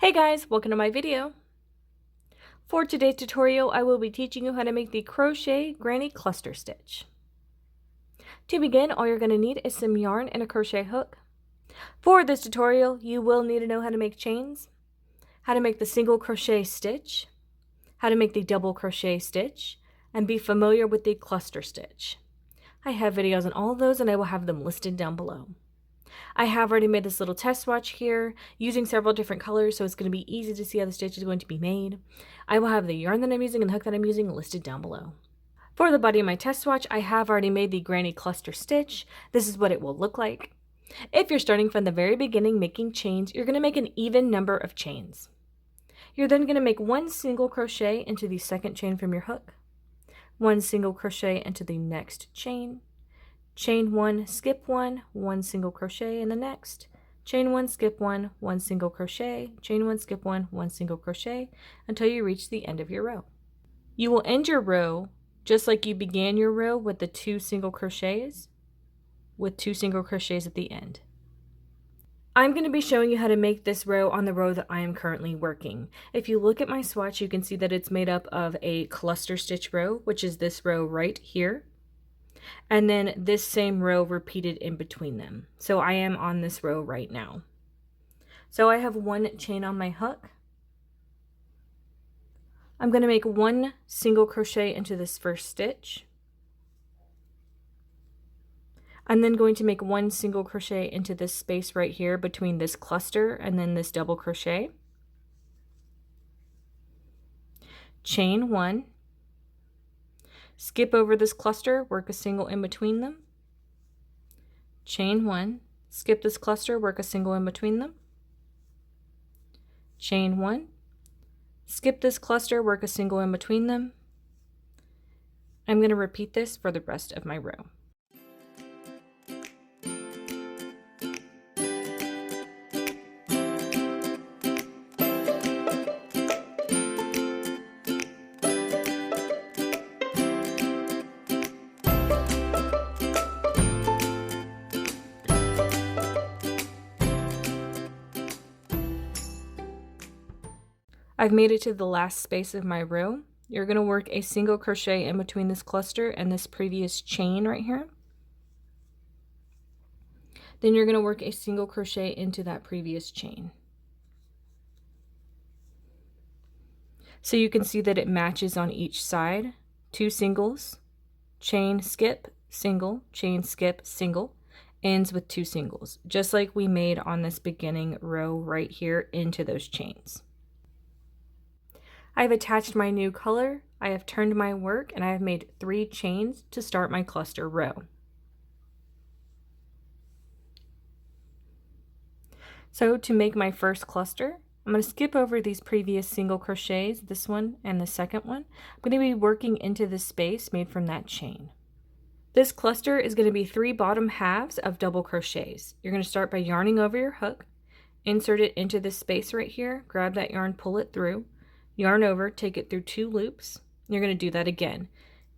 Hey guys, welcome to my video. For today's tutorial, I will be teaching you how to make the crochet granny cluster stitch. To begin, all you're going to need is some yarn and a crochet hook. For this tutorial, you will need to know how to make chains, how to make the single crochet stitch, how to make the double crochet stitch, and be familiar with the cluster stitch. I have videos on all of those and I will have them listed down below. I have already made this little test swatch here using several different colors, so it's going to be easy to see how the stitch is going to be made. I will have the yarn that I'm using and the hook that I'm using listed down below. For the body of my test swatch, I have already made the granny cluster stitch. This is what it will look like. If you're starting from the very beginning making chains, you're going to make an even number of chains. You're then going to make one single crochet into the second chain from your hook, one single crochet into the next chain, chain one, skip one single crochet in the next, chain one, skip one single crochet, chain one, skip one single crochet until you reach the end of your row. You will end your row just like you began your row with the two single crochets, with two single crochets at the end. I'm going to be showing you how to make this row on the row that I am currently working. If you look at my swatch, you can see that it's made up of a cluster stitch row, which is this row right here, and then this same row repeated in between them. So I am on this row right now. So I have one chain on my hook. I'm going to make one single crochet into this first stitch. I'm then going to make one single crochet into this space right here between this cluster and then this double crochet. Chain one. Skip over this cluster, work a single in between them. Chain one, skip this cluster, work a single in between them. Chain one, skip this cluster, work a single in between them. I'm going to repeat this for the rest of my row. I've made it to the last space of my row. You're going to work a single crochet in between this cluster and this previous chain right here. Then you're going to work a single crochet into that previous chain. So you can see that it matches on each side. Two singles, chain, skip, single, chain, skip, single, ends with two singles, just like we made on this beginning row right here into those chains. I've attached my new color, I have turned my work, and I have made 3 chains to start my cluster row. So to make my first cluster, I'm going to skip over these previous single crochets, this one and the second one. I'm going to be working into the space made from that chain. This cluster is going to be 3 bottom halves of double crochets. You're going to start by yarning over your hook, insert it into this space right here, grab that yarn, pull it through, yarn over, take it through 2 loops. You're going to do that again.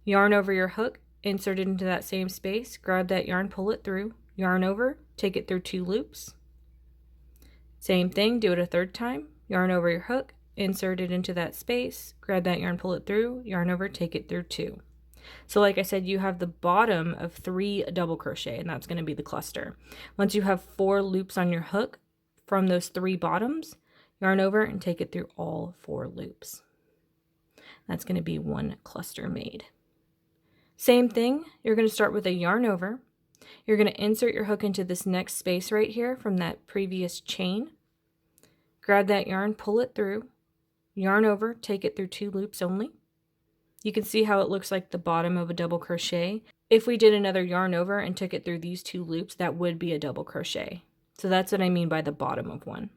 Yarn over your hook, insert it into that same space, grab that yarn, pull it through, yarn over, take it through 2 loops. Same thing, do it a third time. Yarn over your hook, insert it into that space, grab that yarn, pull it through, yarn over, take it through 2. So like I said, you have the bottom of 3 double crochet, and that's going to be the cluster. Once you have 4 loops on your hook from those 3 bottoms, yarn over and take it through all 4 loops. That's going to be one cluster made. Same thing, you're going to start with a yarn over. You're going to insert your hook into this next space right here from that previous chain. Grab that yarn, pull it through, yarn over, take it through 2 loops only. You can see how it looks like the bottom of a double crochet. If we did another yarn over and took it through these 2 loops, that would be a double crochet. So that's what I mean by the bottom of one.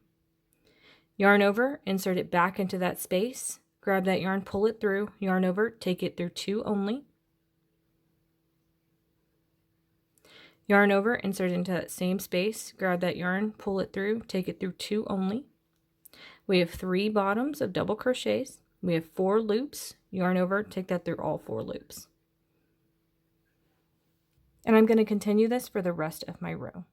Yarn over, insert it back into that space, grab that yarn, pull it through, yarn over, take it through 2 only. Yarn over, insert it into that same space, grab that yarn, pull it through, take it through 2 only. We have 3 bottoms of double crochets. We have 4 loops, yarn over, take that through all 4 loops. And I'm going to continue this for the rest of my row.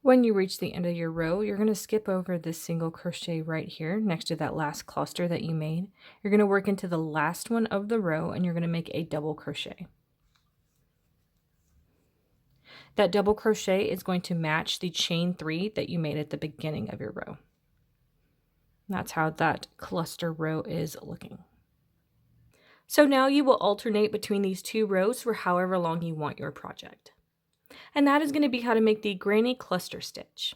When you reach the end of your row, you're going to skip over this single crochet right here next to that last cluster that you made. You're going to work into the last one of the row and you're going to make a double crochet. That double crochet is going to match the chain 3 that you made at the beginning of your row. That's how that cluster row is looking. So now you will alternate between these 2 rows for however long you want your project. And that is going to be how to make the granny cluster stitch.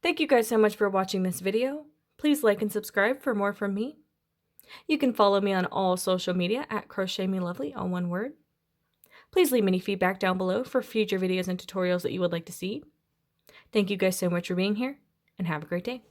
Thank you guys so much for watching this video. Please like and subscribe for more from me. You can follow me on all social media at crochetmelovely, all one word. Please leave me any feedback down below for future videos and tutorials that you would like to see. Thank you guys so much for being here, and have a great day.